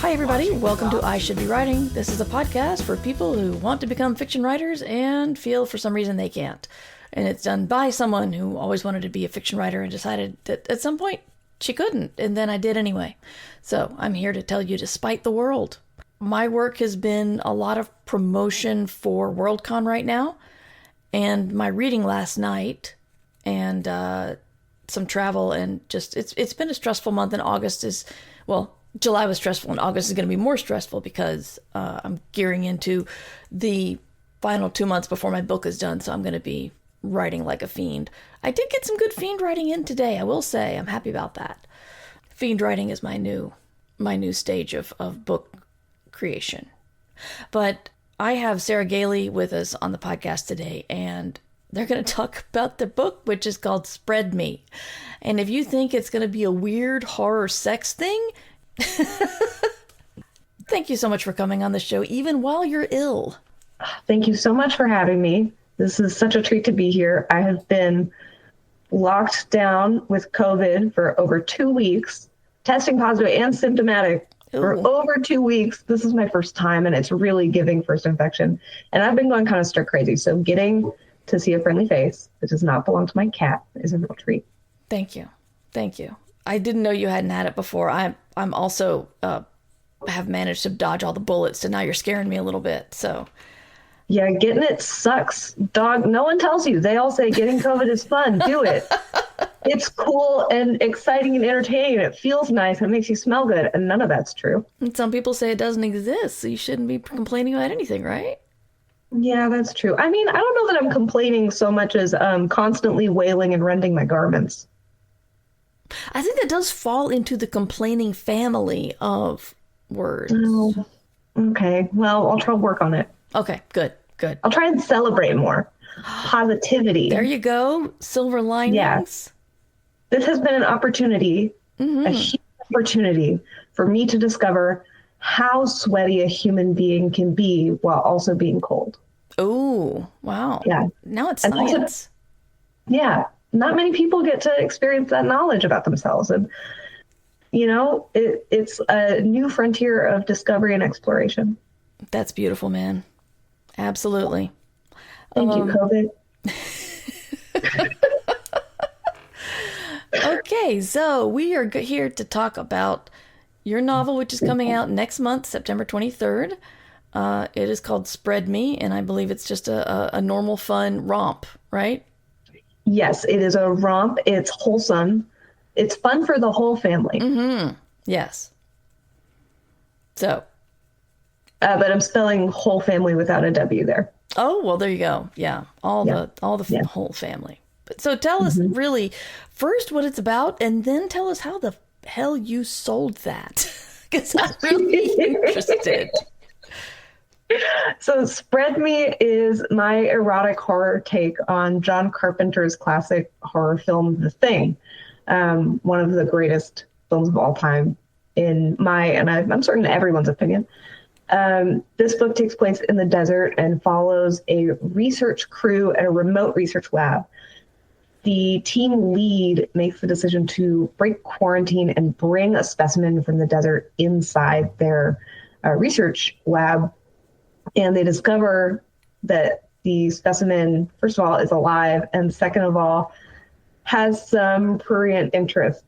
Hi, everybody. Welcome to I Should Be Writing. This is a podcast for people who want to become fiction writers and feel for some reason they can't. And it's done by someone who always wanted to be a fiction writer and decided that at some point she couldn't. And then I did anyway. So I'm here to tell you to spite the world. My work has been a lot of promotion for Worldcon right now. And my reading last night and some travel and just it's been a stressful month. And August is, well, July was stressful and August is going to be more stressful because I'm gearing into the final 2 months before my book is done. So I'm going to be writing like a fiend. I did get some good fiend writing in today. I will say I'm happy about that. Fiend writing is my new stage of book creation. But I have Sarah Gailey with us on the podcast today, and they're going to talk about the book, which is called Spread Me. And if you think it's going to be a weird horror sex thing, thank you so much for coming on the show, even while you're ill. Thank you so much for having me. This is such a treat to be here. I have been locked down with COVID for over 2 weeks, testing positive and symptomatic for over 2 weeks. This is my first time, and it's really giving first infection. And I've been going kind of stir crazy. So getting to see a friendly face that does not belong to my cat is a real treat. Thank you. Thank you. I didn't know you hadn't had it before. I'm also have managed to dodge all the bullets, so now you're scaring me a little bit. So yeah, getting it sucks. Dog, no one tells you. They all say getting COVID is fun. Do it. It's cool and exciting and entertaining. And it feels nice. And it makes you smell good. And none of that's true. And some people say it doesn't exist, so you shouldn't be complaining about anything, right? Yeah, that's true. I mean, I don't know that I'm complaining so much as constantly wailing and rending my garments. I think that does fall into the complaining family of words. Oh, okay. Well, I'll try to work on it. Okay, good. I'll try and celebrate more. Positivity. There you go. Silver linings. Yes. This has been an opportunity, a huge opportunity for me to discover how sweaty a human being can be while also being cold. Oh, wow. Yeah. Now it's science. Yeah. Not many people get to experience that knowledge about themselves. And, you know, it's a new frontier of discovery and exploration. That's beautiful, man. Absolutely. Thank you, COVID. Okay, so we are here to talk about your novel, which is coming out next month, September 23rd. It is called Spread Me, and I believe it's just a normal, fun romp, right? Yes, it is a romp. It's wholesome. It's fun for the whole family. Mm-hmm. Yes. So. But I'm spelling whole family without a W there. Oh, well, there you go. Yeah. All the whole family. So tell us really first what it's about, and then tell us how the hell you sold that. Because I'm really interested. So Spread Me is my erotic horror take on John Carpenter's classic horror film, The Thing. One of the greatest films of all time in my, and I'm certain everyone's opinion. This book takes place in the desert and follows a research crew at a remote research lab. The team lead makes the decision to break quarantine and bring a specimen from the desert inside their research lab. And they discover that the specimen, first of all, is alive, and second of all, has some prurient interests.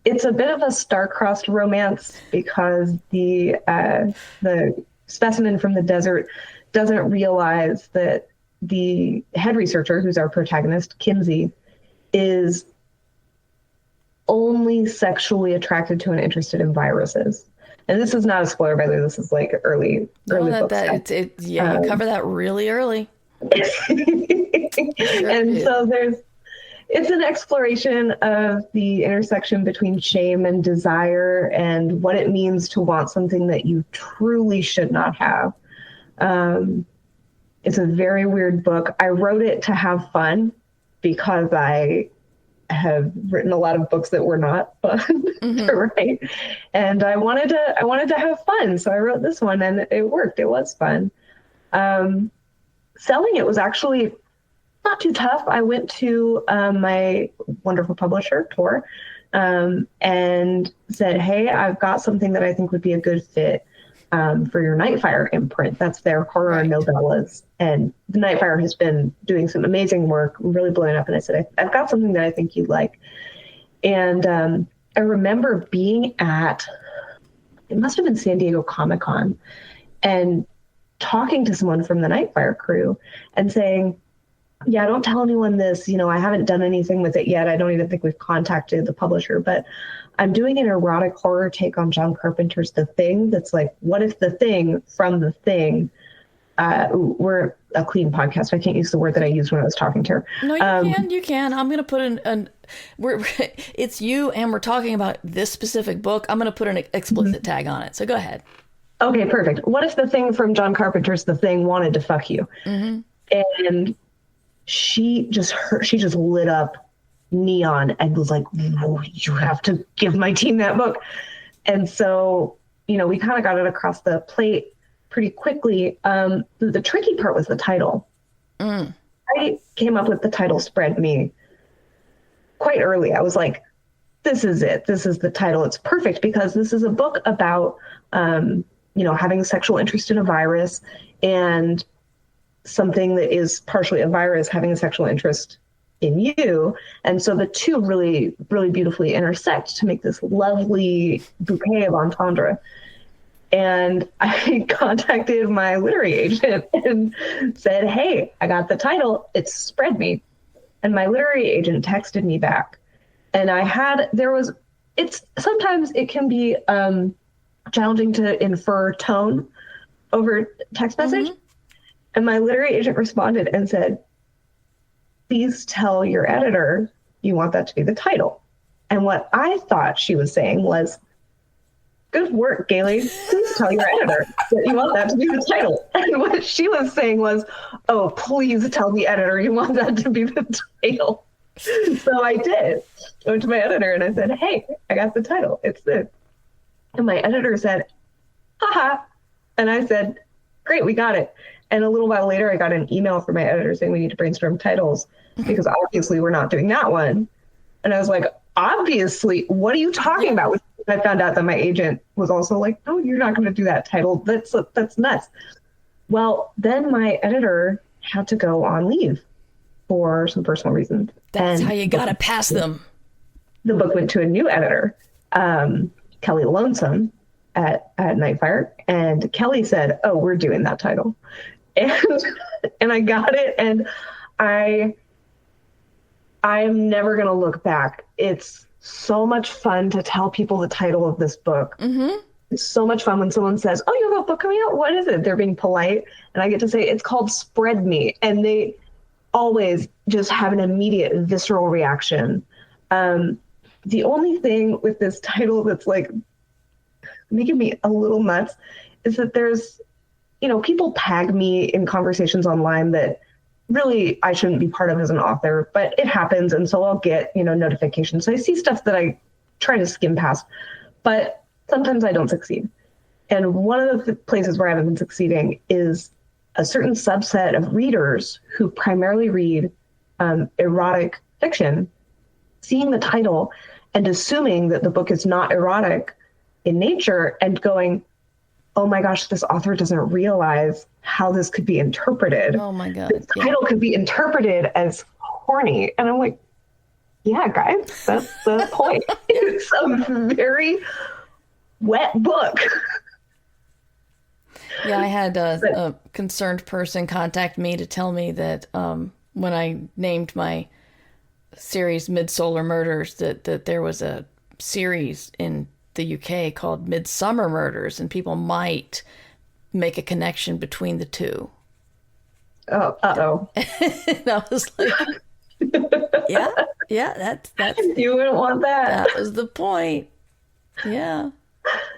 It's a bit of a star-crossed romance because the specimen from the desert doesn't realize that the head researcher, who's our protagonist, Kinsey, is only sexually attracted to and interested in viruses. And this is not a spoiler, by the way. This is like early book stuff. You cover that really early. And so it's an exploration of the intersection between shame and desire and what it means to want something that you truly should not have. It's a very weird book. I wrote it to have fun because I have written a lot of books that were not fun to write, and I wanted to have fun, so I wrote this one, and it worked. It was fun. Selling it was actually not too tough. I went to my wonderful publisher, Tor, and said, hey, I've got something that I think would be a good fit for your Nightfire imprint. That's their horror novellas. And the Nightfire has been doing some amazing work, really blowing up. And I said, I've got something that I think you'd like. And I remember being at, it must have been San Diego Comic-Con, and talking to someone from the Nightfire crew and saying, yeah, don't tell anyone this. I haven't done anything with it yet. I don't even think we've contacted the publisher, but I'm doing an erotic horror take on John Carpenter's The Thing. That's like, what if The Thing from The Thing? We're a clean podcast. I can't use the word that I used when I was talking to her. No, you can. I'm going to put it's you, and we're talking about this specific book. I'm going to put an explicit tag on it. So go ahead. Okay, perfect. What if The Thing from John Carpenter's The Thing wanted to fuck you? Mm-hmm. And she just lit up neon and was like, oh, you have to give my team that book. And so, we kind of got it across the plate pretty quickly. The tricky part was the title. I came up with the title Spread Me quite early. I was like, this is it. This is the title. It's perfect because this is a book about, having a sexual interest in a virus, and something that is partially a virus having a sexual interest in you. And so the two really, really beautifully intersect to make this lovely bouquet of entendre. And I contacted my literary agent and said, hey, I got the title. It's Spread Me. And my literary agent texted me back. And sometimes it can be challenging to infer tone over text message. Mm-hmm. And my literary agent responded and said, please tell your editor you want that to be the title. And what I thought she was saying was, good work, Gailey. Please tell your editor that you want that to be the title. And what she was saying was, oh, please tell the editor you want that to be the title. So I did. I went to my editor and I said, hey, I got the title. It's this. And my editor said, haha. And I said, great, we got it. And a little while later, I got an email from my editor saying we need to brainstorm titles because obviously we're not doing that one. And I was like, obviously, what are you talking about? I found out that my agent was also like, no, you're not going to do that title. That's nuts. Well, then my editor had to go on leave for some personal reasons. That's how you got to pass them. The book went to a new editor, Kelly Lonesome at Nightfire. And Kelly said, oh, we're doing that title. And I got it. And I'm never going to look back. It's so much fun to tell people the title of this book. Mm-hmm. It's so much fun when someone says, oh, you have a book coming out? What is it? They're being polite. And I get to say, it's called Spread Me. And they always just have an immediate visceral reaction. The only thing with this title that's like making me a little nuts is that there's, people tag me in conversations online that really I shouldn't be part of as an author, but it happens. And so I'll get, notifications. So I see stuff that I try to skim past, but sometimes I don't succeed. And one of the places where I haven't been succeeding is a certain subset of readers who primarily read erotic fiction, seeing the title and assuming that the book is not erotic in nature and going, oh my gosh, this author doesn't realize how this could be interpreted. Oh my God. The title could be interpreted as horny. And I'm like, yeah, guys, that's the point. It's a very wet book. Yeah, I had a concerned person contact me to tell me that when I named my series Midsolar Murders, that there was a series in the UK called Midsummer Murders, and people might make a connection between the two. Oh, uh-oh. And I was like, yeah, that's you wouldn't want that. That was the point. Yeah.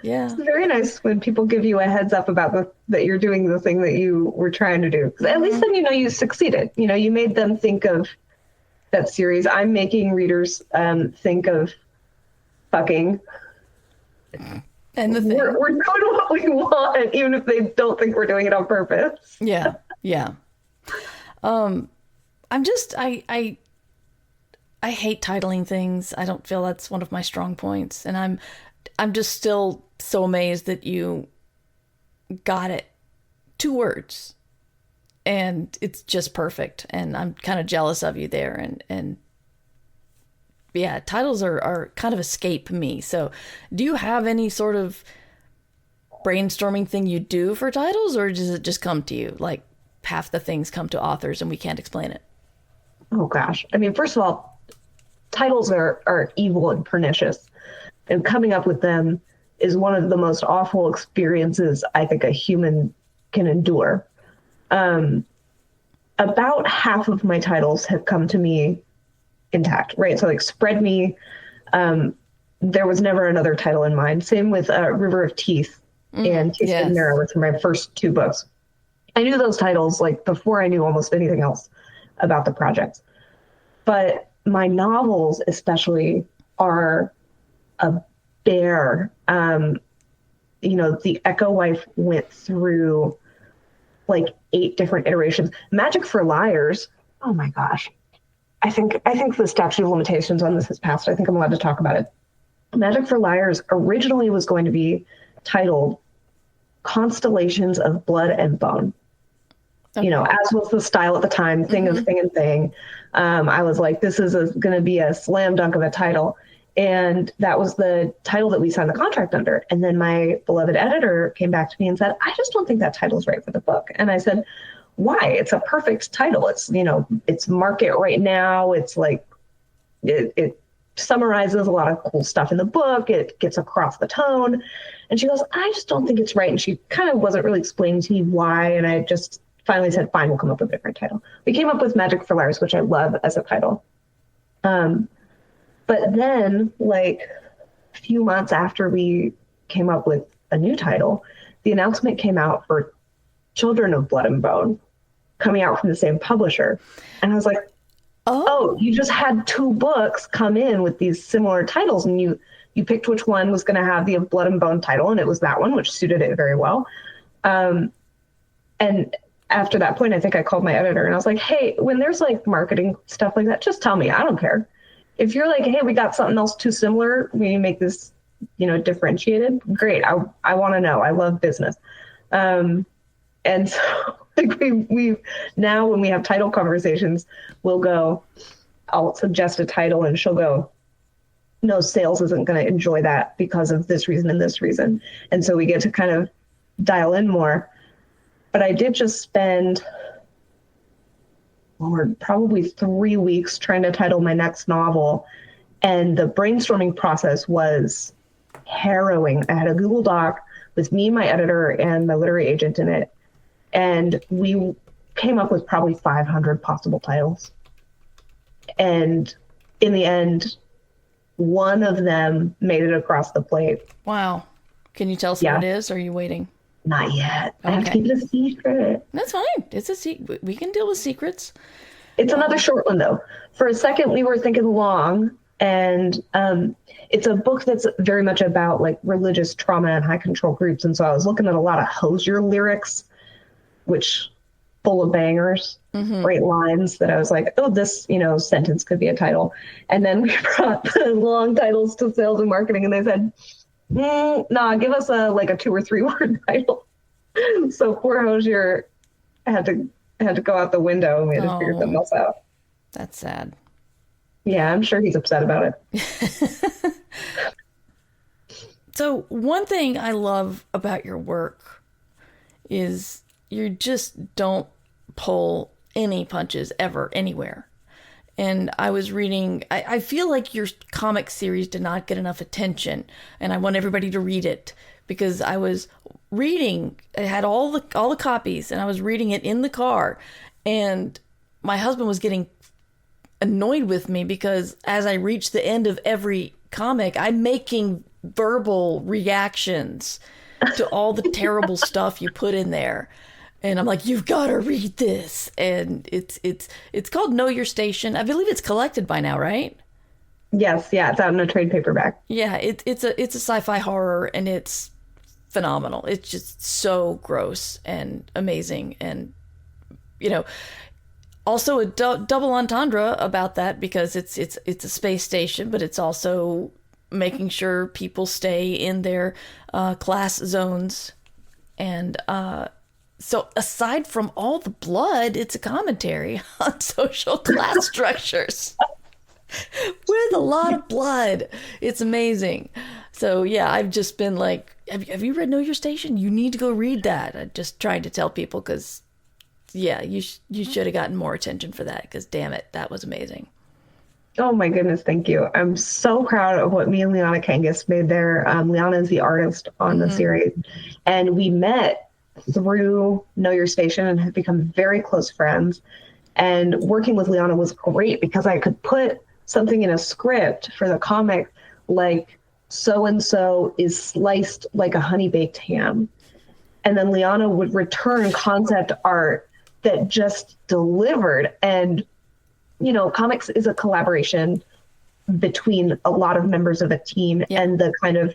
It's very nice when people give you a heads up about that you're doing the thing that you were trying to do. 'Cause at least then you succeeded. You made them think of that series. I'm making readers think of fucking. And the thing. We're doing what we want, even if they don't think we're doing it on purpose. Yeah. I hate titling things. I don't feel that's one of my strong points. And I'm just still so amazed that you got it. 2 words. And it's just perfect. And I'm kind of jealous of you there. And yeah, titles are kind of escape me. So do you have any sort of brainstorming thing you do for titles, or does it just come to you? Like half the things come to authors and we can't explain it. Oh gosh. I mean, first of all, titles are evil and pernicious, and coming up with them is one of the most awful experiences I think a human can endure. About half of my titles have come to me intact, right? So like Spread Me, there was never another title in mind. Same with River of Teeth and Taste of Mirror, which were my first 2 books. I knew those titles like before I knew almost anything else about the project. But my novels especially are a bear. The Echo Wife went through like 8 different iterations. Magic for Liars, oh my gosh. I think the statute of limitations on this has passed. I think I'm allowed to talk about it. Magic for Liars originally was going to be titled Constellations of Blood and Bone. Okay. As was the style at the time, Thing of Thing and Thing. I was like, this is going to be a slam dunk of a title. And that was the title that we signed the contract under. And then my beloved editor came back to me and said, I just don't think that title's right for the book. And I said, why? It's a perfect title. It's, it's market right now. It's like, it summarizes a lot of cool stuff in the book. It gets across the tone. And she goes, I just don't think it's right. And she kind of wasn't really explaining to me why. And I just finally said, fine, we'll come up with a different title. We came up with Magic for Liars, which I love as a title. But then, like a few months after we came up with a new title, the announcement came out for Children of Blood and Bone, coming out from the same publisher. And I was like, oh, you just had 2 books come in with these similar titles, and you picked which one was going to have the Blood and Bone title, and it was that one, which suited it very well. And after that point, I think I called my editor, and I was like, hey, when there's like marketing stuff like that, just tell me. I don't care. If you're like, hey, we got something else too similar, we make this, differentiated. Great. I want to know. I love business. And so like we now when we have title conversations, I'll suggest a title and she'll go, no, sales isn't going to enjoy that because of this reason and this reason. And so we get to kind of dial in more. But I did just spend probably 3 weeks trying to title my next novel. And the brainstorming process was harrowing. I had a Google Doc with me, my editor, and my literary agent in it. And we came up with probably 500 possible titles. And in the end, one of them made it across the plate. Wow. Can you tell us what it is? Or are you waiting? Not yet. I have to keep it a secret. That's fine. It's a secret. We can deal with secrets. It's another short one, though. For a second, we were thinking long, and it's a book that's very much about like religious trauma and high control groups. And so I was looking at a lot of Hosier lyrics, which full of bangers, great lines that I was like, oh, this, sentence could be a title. And then we brought the long titles to sales and marketing, and they said, nah, give us a 2 or 3 word title. So poor Hosier had to go out the window, and we had to figure something else out. That's sad. Yeah, I'm sure he's upset about it. So one thing I love about your work is you just don't pull any punches ever, anywhere. And I was reading, I feel like your comic series did not get enough attention, and I want everybody to read it, because I was reading, I had all the copies, and I was reading it in the car, and my husband was getting annoyed with me because as I reached the end of every comic, I'm making verbal reactions to all the terrible stuff you put in there. And I'm like, you've got to read this. And it's called Know Your Station. I believe it's collected by now, right? Yes, yeah, it's out in a trade paperback. Yeah, it's a sci-fi horror, and it's phenomenal. It's just so gross and amazing. And also a double entendre about that, because it's a space station, but it's also making sure people stay in their class zones. And so aside from all the blood, it's a commentary on social class structures with a lot of blood. It's amazing. So yeah, I've just been like, have you read Know Your Station? You need to go read that. I just tried to tell people, because yeah, you should have gotten more attention for that, because damn it, that was amazing. Oh my goodness, thank you. I'm so proud of what me and Liana Kangas made there. Liana is the artist on the series, and we met through Know Your Station and have become very close friends. And working with Liana was great, because I could put something in a script for the comic, like so-and-so is sliced like a honey-baked ham. And then Liana would return concept art that just delivered. And you know, comics is a collaboration between a lot of members of a team. Yeah. And the kind of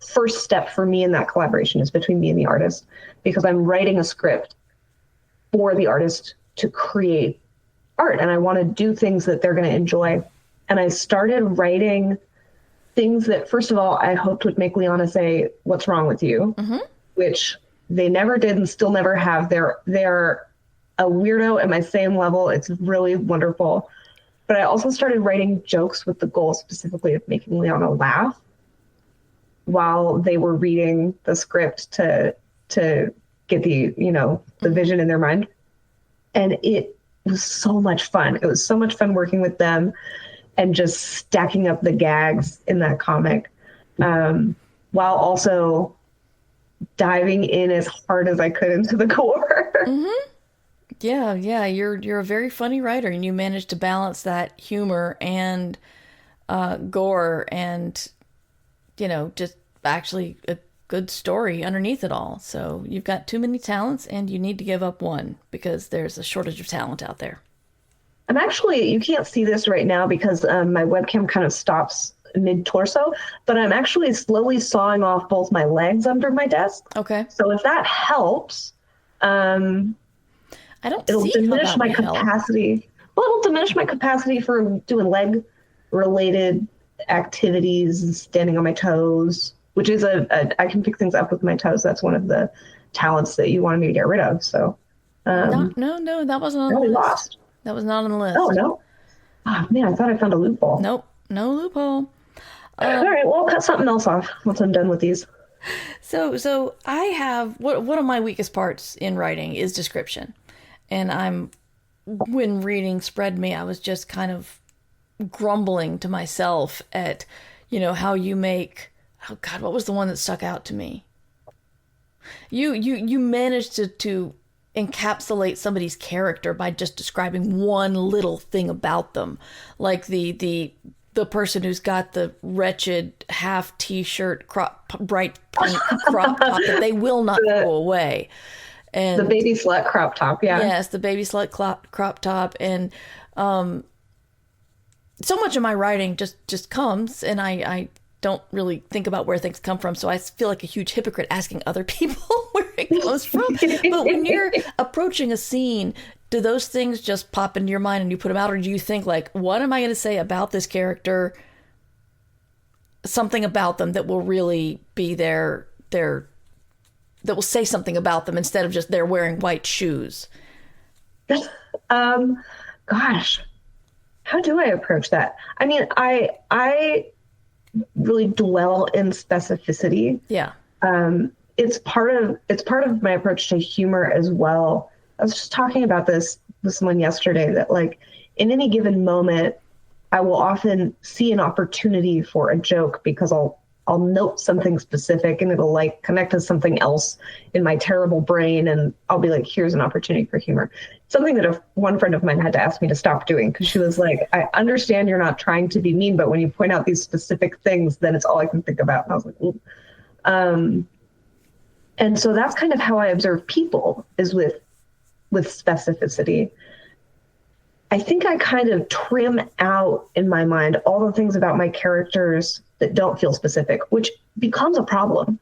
first step for me in that collaboration is between me and the artist, because I'm writing a script for the artist to create art. And I want to do things that they're going to enjoy. And I started writing things that, first of all, I hoped would make Liana say, "What's wrong with you?" Which they never did and still never have. They're a weirdo at my same level. It's really wonderful. But I also started writing jokes with the goal specifically of making Liana laugh while they were reading the script to get the vision in their mind. And it was so much fun. It was so much fun working with them and just stacking up the gags in that comic, while also diving in as hard as I could into the gore. Yeah, you're a very funny writer, and you managed to balance that humor and gore and, just actually a good story underneath it all. So you've got too many talents, and you need to give up one, because there's a shortage of talent out there. I'm actually, you can't see this right now because my webcam kind of stops mid-torso, but I'm actually slowly sawing off both my legs under my desk. Okay. So if that helps, it'll diminish my capacity. Well, it'll diminish my capacity for doing leg-related activities, standing on my toes, which is I can pick things up with my toes. That's one of the talents that you wanted me to get rid of. So, no, that wasn't on the list. Lost. That was not on the list. Oh no! Oh man, I thought I found a loophole. Nope, no loophole. All right, well, I'll cut something else off once I'm done with these. So I have one of my weakest parts in writing is description. And when reading Spread Me, I was just kind of grumbling to myself at, how you make, oh God, what was the one that stuck out to me? You managed to encapsulate somebody's character by just describing one little thing about them. Like the person who's got the wretched half t-shirt bright pink crop top that they will not go away. And the baby slut crop top, yeah. Yes, the baby slut crop top. And so much of my writing just comes, and I don't really think about where things come from. So I feel like a huge hypocrite asking other people where it comes from. But when you're approaching a scene, do those things just pop into your mind and you put them out? Or do you think, like, what am I going to say about this character? Something about them that will really be that will say something about them instead of just they're wearing white shoes? Gosh, how do I approach that? I mean, I really dwell in specificity. Yeah. It's part of my approach to humor as well. I was just talking about this with someone yesterday, that like in any given moment, I will often see an opportunity for a joke because I'll note something specific and it'll like connect to something else in my terrible brain. And I'll be like, here's an opportunity for humor. Something that one friend of mine had to ask me to stop doing, because she was like, I understand you're not trying to be mean, but when you point out these specific things, then it's all I can think about. And I was like, ooh. And so that's kind of how I observe people, is with specificity. I think I kind of trim out in my mind all the things about my characters that don't feel specific, which becomes a problem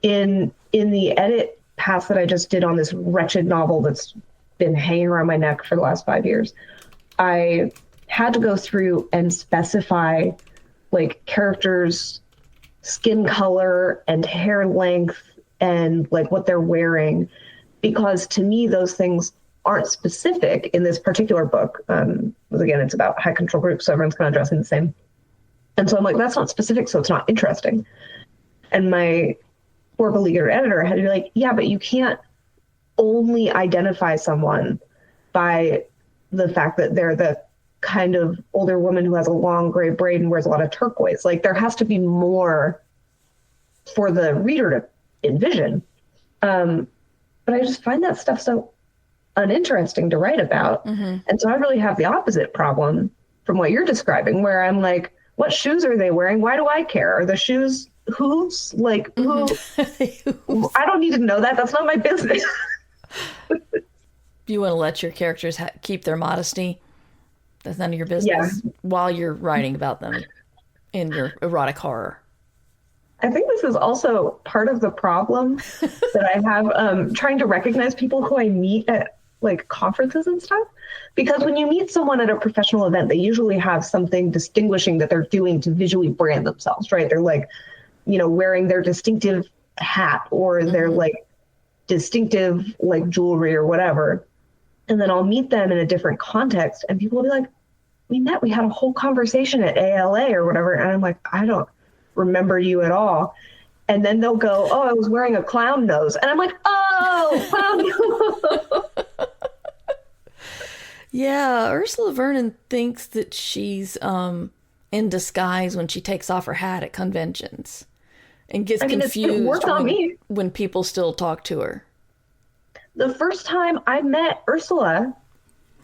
in the edit pass that I just did on this wretched novel that's been hanging around my neck for the last 5 years. I had to go through and specify like characters' skin color and hair length and like what they're wearing, because to me those things aren't specific in this particular book. Again, it's about high control groups, so everyone's kind of dressing the same. And so I'm like, that's not specific, so it's not interesting. And my poor beleaguered editor had to be like, yeah, but you can't only identify someone by the fact that they're the kind of older woman who has a long gray braid and wears a lot of turquoise. Like, there has to be more for the reader to envision. But I just find that stuff so uninteresting to write about. Mm-hmm. And so I really have the opposite problem from what you're describing, where I'm like, what shoes are they wearing? Why do I care? Are the shoes hooves? Like, who? I don't need to know that. That's not my business. You want to let your characters keep their modesty. That's none of your business while you're writing about them in your erotic horror. I think this is also part of the problem that I have trying to recognize people who I meet at like conferences and stuff. Because when you meet someone at a professional event, they usually have something distinguishing that they're doing to visually brand themselves, right? They're like, wearing their distinctive hat or their like distinctive like jewelry or whatever. And then I'll meet them in a different context and people will be like, we had a whole conversation at ALA or whatever. And I'm like, I don't remember you at all. And then they'll go, oh, I was wearing a clown nose. And I'm like, oh, clown nose. Yeah, Ursula Vernon thinks that she's in disguise when she takes off her hat at conventions and gets confused when people still talk to her. The first time I met Ursula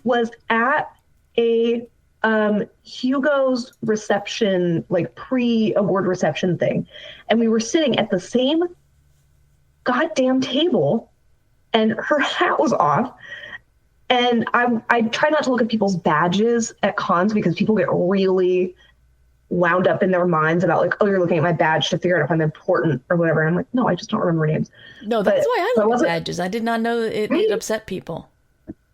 was at a Hugo's reception, like pre-award reception thing. And we were sitting at the same goddamn table and her hat was off. And I try not to look at people's badges at cons because people get really wound up in their minds about like, oh, you're looking at my badge to figure out if I'm important or whatever. And I'm like, no, I just don't remember names. No, that's why I look at badges. I did not know that it upset people.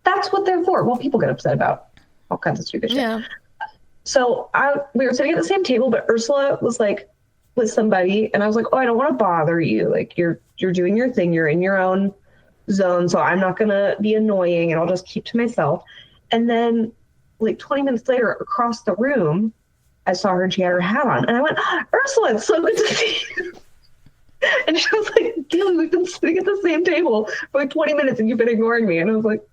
That's what they're for. Well, people get upset about all kinds of stupid shit. Yeah. So we were sitting at the same table, but Ursula was like with somebody, and I was like, oh, I don't want to bother you. Like you're doing your thing. You're in your own zone, so I'm not gonna be annoying, and I'll just keep to myself. And then, like 20 minutes later, across the room, I saw her and she had her hat on, and I went, Ursula, it's so good to see you. And she was like, Gailey, we've been sitting at the same table for like 20 minutes, and you've been ignoring me. And I was like,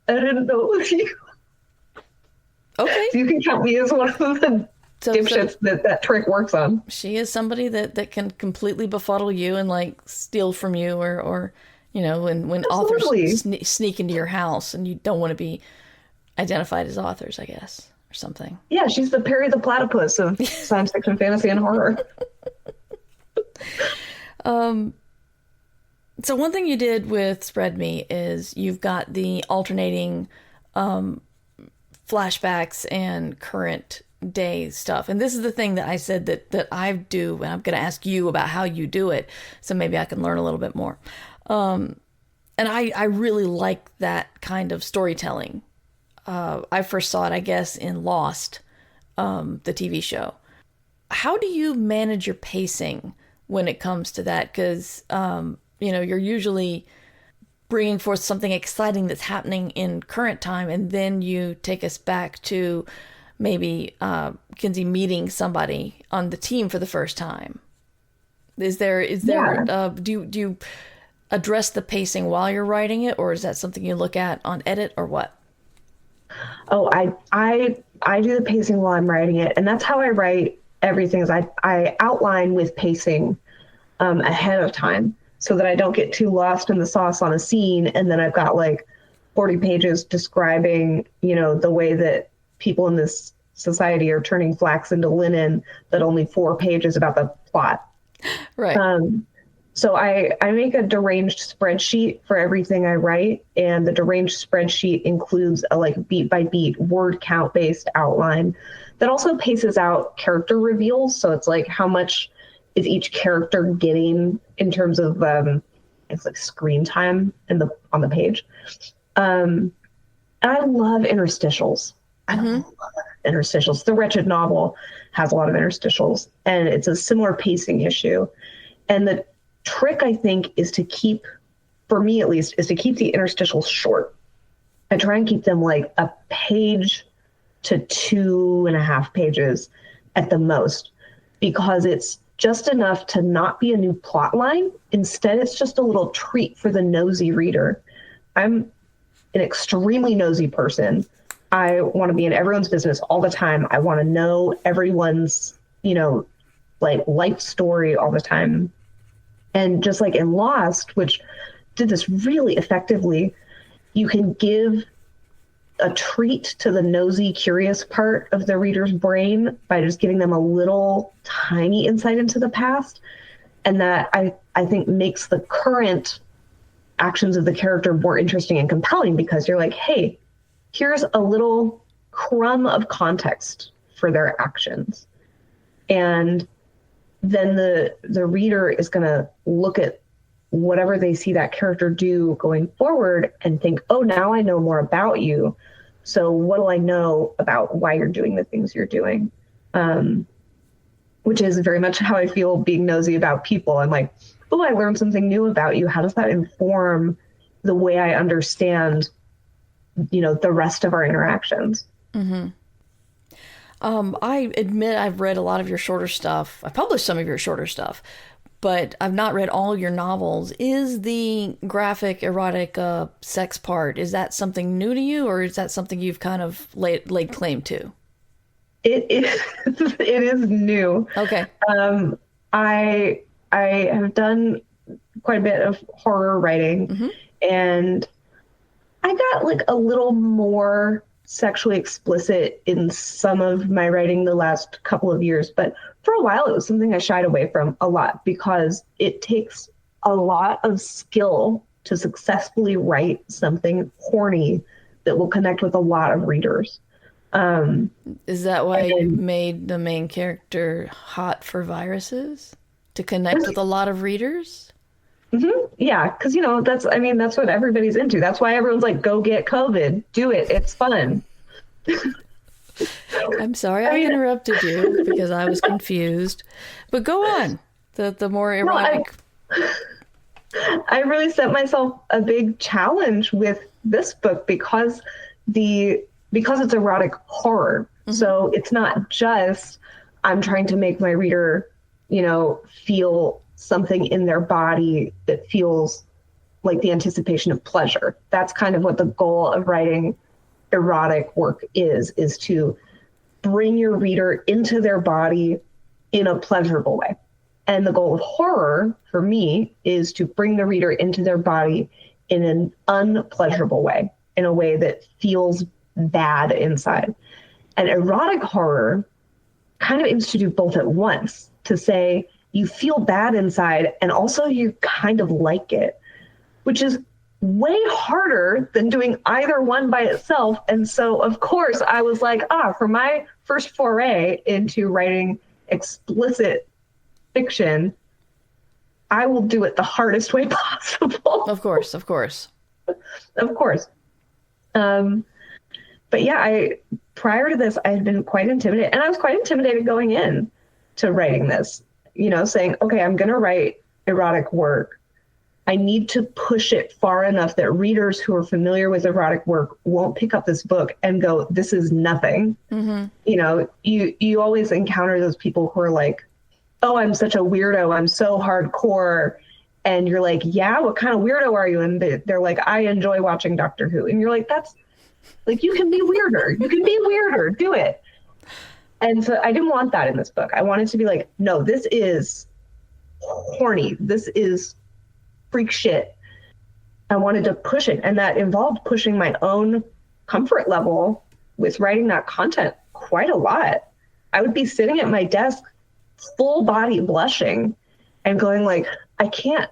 I didn't know it was you. Okay. So you can count me as one of the dipshits that trick works on. She is somebody that can completely befuddle you and like steal from you, or when authors sneak into your house and you don't want to be identified as authors, I guess, or something. Yeah, she's the Perry the Platypus of science fiction, fantasy, and horror. So one thing you did with Spread Me is you've got the alternating flashbacks and current day stuff. And this is the thing that I said that I do, and I'm going to ask you about how you do it, so maybe I can learn a little bit more. And I really like that kind of storytelling. I first saw it, I guess, in Lost, the TV show. How do you manage your pacing when it comes to that? Because, you're usually bringing forth something exciting that's happening in current time, and then you take us back to maybe Kinsey meeting somebody on the team for the first time. Do you address the pacing while you're writing it, or is that something you look at on edit, or what? Oh, I do the pacing while I'm writing it, and that's how I write everything. Is I outline with pacing ahead of time so that I don't get too lost in the sauce on a scene, and then I've got like 40 pages describing, the way that people in this society are turning flax into linen, but only 4 pages about the plot. Right. So I make a deranged spreadsheet for everything I write, and the deranged spreadsheet includes a like beat by beat word count based outline that also paces out character reveals. So it's like how much is each character getting in terms of it's like screen time on the page. I love interstitials. I love interstitials. The Wretched novel has a lot of interstitials, and it's a similar pacing issue. And the trick, I think, is to keep, for me at least, is to keep the interstitials short. I try and keep them like a page to 2.5 pages at the most, because it's just enough to not be a new plot line. Instead, it's just a little treat for the nosy reader. I'm an extremely nosy person. I want to be in everyone's business all the time. I want to know everyone's, like life story all the time. And just like in Lost, which did this really effectively, you can give a treat to the nosy, curious part of the reader's brain by just giving them a little tiny insight into the past. And that I think makes the current actions of the character more interesting and compelling, because you're like, hey, here's a little crumb of context for their actions. And then the reader is going to look at whatever they see that character do going forward and think, oh, now I know more about you. So what do I know about why you're doing the things you're doing? Which is very much how I feel being nosy about people. I'm like, oh, I learned something new about you. How does that inform the way I understand, the rest of our interactions? Mm-hmm. I admit I've read a lot of your shorter stuff. I published some of your shorter stuff, but I've not read all of your novels. Is the graphic, erotic, sex part, is that something new to you, or is that something you've kind of laid claim to? It is new. Okay. I have done quite a bit of horror writing, and I got like a little more sexually explicit in some of my writing the last couple of years, but for a while it was something I shied away from a lot, because it takes a lot of skill to successfully write something horny that will connect with a lot of readers. Is that why you made the main character hot for viruses? To connect with a lot of readers? Yeah, because that's what everybody's into. That's why everyone's like, go get COVID, do it, it's fun. I'm sorry I interrupted you because I was confused, but go on. The more erotic. I really set myself a big challenge with this book because it's erotic horror. So it's not just I'm trying to make my reader feel something in their body that feels like the anticipation of pleasure. That's kind of what the goal of writing erotic work is to bring your reader into their body in a pleasurable way. And the goal of horror for me is to bring the reader into their body in an unpleasurable way, in a way that feels bad inside. And erotic horror kind of aims to do both at once, to say you feel bad inside and also you kind of like it, which is way harder than doing either one by itself. And so, of course, I was like, for my first foray into writing explicit fiction, I will do it the hardest way possible. Of course. Of course. But yeah, prior to this, I had been quite intimidated, and I was quite intimidated going in to writing this, saying, okay, I'm going to write erotic work. I need to push it far enough that readers who are familiar with erotic work won't pick up this book and go, this is nothing. You always encounter those people who are like, oh, I'm such a weirdo, I'm so hardcore. And you're like, yeah, what kind of weirdo are you? And they're like, I enjoy watching Doctor Who. And you're like, that's like, you can be weirder. You can be weirder. Do it. And so I didn't want that in this book. I wanted to be like, no, this is horny. This is freak shit. I wanted to push it. And that involved pushing my own comfort level with writing that content quite a lot. I would be sitting at my desk, full body blushing and going like, I can't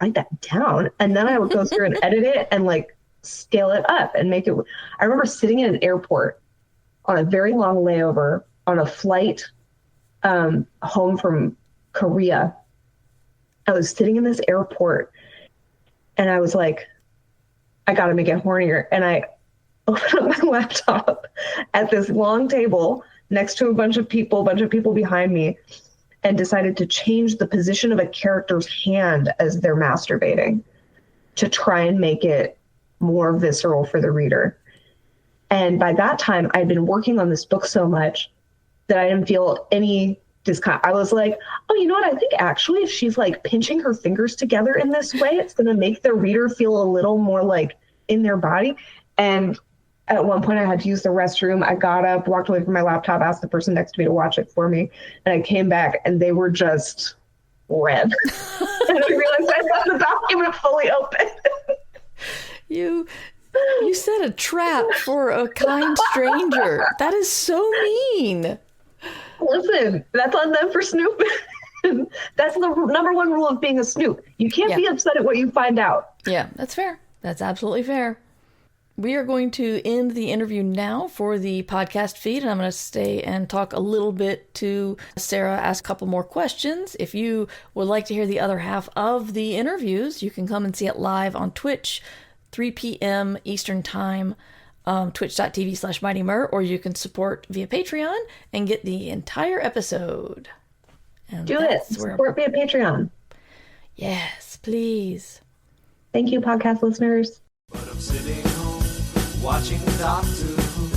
write that down. And then I would go through and edit it and like scale it up and make it. I remember sitting in an airport on a very long layover on a flight home from Korea. I was sitting in this airport and I was like, I got to make it hornier. And I opened up my laptop at this long table next to a bunch of people behind me, and decided to change the position of a character's hand as they're masturbating to try and make it more visceral for the reader. And by that time, I'd been working on this book so much that I didn't feel any discomfort. I was like, oh, you know what? I think actually if she's like pinching her fingers together in this way, it's going to make the reader feel a little more like in their body. And at one point I had to use the restroom. I got up, walked away from my laptop, asked the person next to me to watch it for me. And I came back and they were just red. And I realized I left the document fully open. You set a trap for a kind stranger. That is so mean. Listen, that's on them for snooping. That's the number one rule of being a snoop. You can't be upset at what you find out. Yeah, that's fair. That's absolutely fair. We are going to end the interview now for the podcast feed, and I'm going to stay and talk a little bit to Sarah, ask a couple more questions. If you would like to hear the other half of the interviews, you can come and see it live on Twitch, 3 p.m. Eastern Time, twitch.tv/MightyMur, or you can support via Patreon and get the entire episode. And do it. Support via Patreon. Yes, please. Thank you, podcast listeners. But I'm sitting home watching Doctor Who.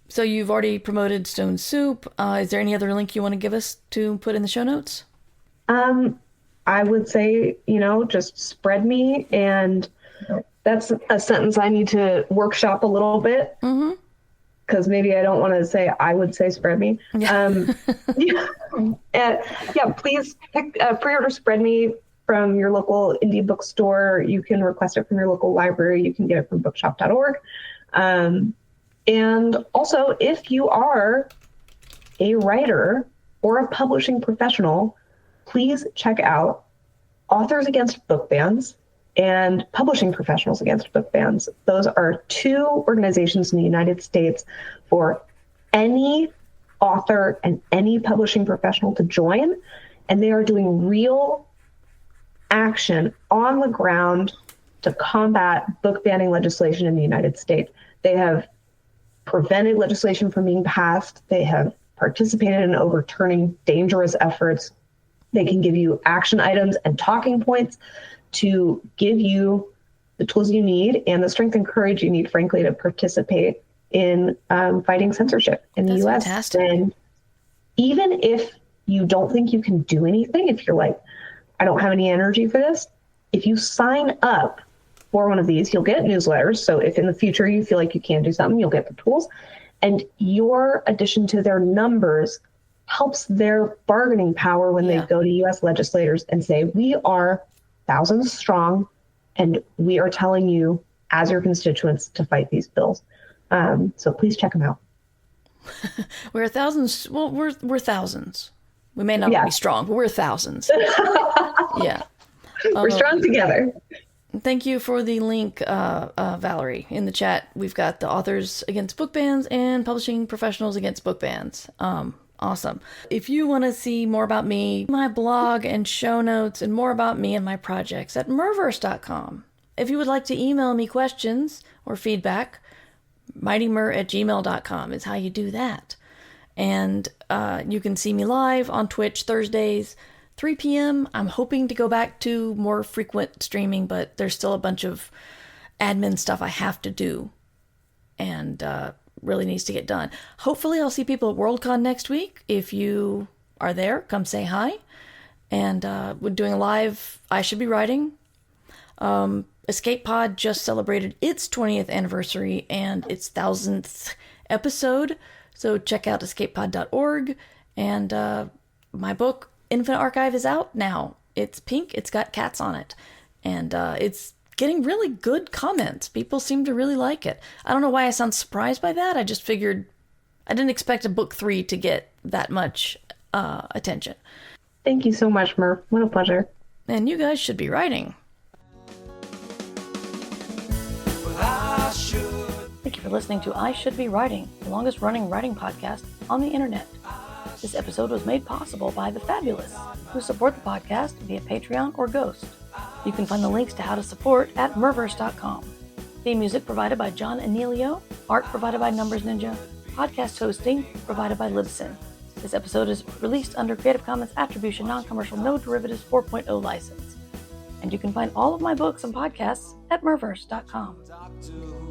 So you've already promoted Stone Soup. Is there any other link you want to give us to put in the show notes? I would say, just spread me, and that's a sentence I need to workshop a little bit. Mm-hmm. Because maybe I don't want to say I would say spread me. Yeah. Please pre-order Spread Me from your local indie bookstore. You can request it from your local library. You can get it from bookshop.org. And also, if you are a writer or a publishing professional, please check out Authors Against Book Bans and Publishing Professionals Against Book Bans. Those are two organizations in the United States for any author and any publishing professional to join. And they are doing real action on the ground to combat book banning legislation in the United States. They have prevented legislation from being passed. They have participated in overturning dangerous efforts. They can give you action items and talking points to give you the tools you need and the strength and courage you need, frankly, to participate in fighting censorship in the U.S. Fantastic. And even if you don't think you can do anything, if you're like, I don't have any energy for this, if you sign up for one of these, you'll get newsletters. So if in the future you feel like you can do something, you'll get the tools. And your addition to their numbers helps their bargaining power when they go to U.S. legislators and say, we are thousands strong, and we are telling you as your constituents to fight these bills. So please check them out. We're thousands. Well, we're thousands. We may not be strong, but we're thousands. Yeah. We're strong together. Thank you for the link, Valerie. In the chat, we've got the Authors Against Book Bans and Publishing Professionals Against Book Bans. Awesome. If you want to see more about me, my blog and show notes, and more about me and my projects at murverse.com. If you would like to email me questions or feedback, mightymur@gmail.com is how you do that. And you can see me live on Twitch Thursdays, 3 p.m. I'm hoping to go back to more frequent streaming, but there's still a bunch of admin stuff I have to do. And really needs to get done. Hopefully I'll see people at Worldcon next week. If you are there, come say hi. And we're doing a live I Should Be Writing. Escape Pod just celebrated its 20th anniversary and its 1000th episode. So check out escapepod.org. And my book, Infinite Archive, is out now. It's pink. It's got cats on it. And it's getting really good comments. People seem to really like it. I don't know why I sound surprised by that. I just figured I didn't expect a book 3 to get that much attention. Thank you so much, Murph. What a pleasure. And you guys should be writing. Thank you for listening to I Should Be Writing, the longest running writing podcast on the internet. This episode was made possible by the Fabulous, who support the podcast via Patreon or Ghost. You can find the links to how to support at merverse.com. Theme music provided by John Anelio, art provided by Numbers Ninja, podcast hosting provided by Libsyn. This episode is released under Creative Commons Attribution Non-Commercial No Derivatives 4.0 license. And you can find all of my books and podcasts at merverse.com.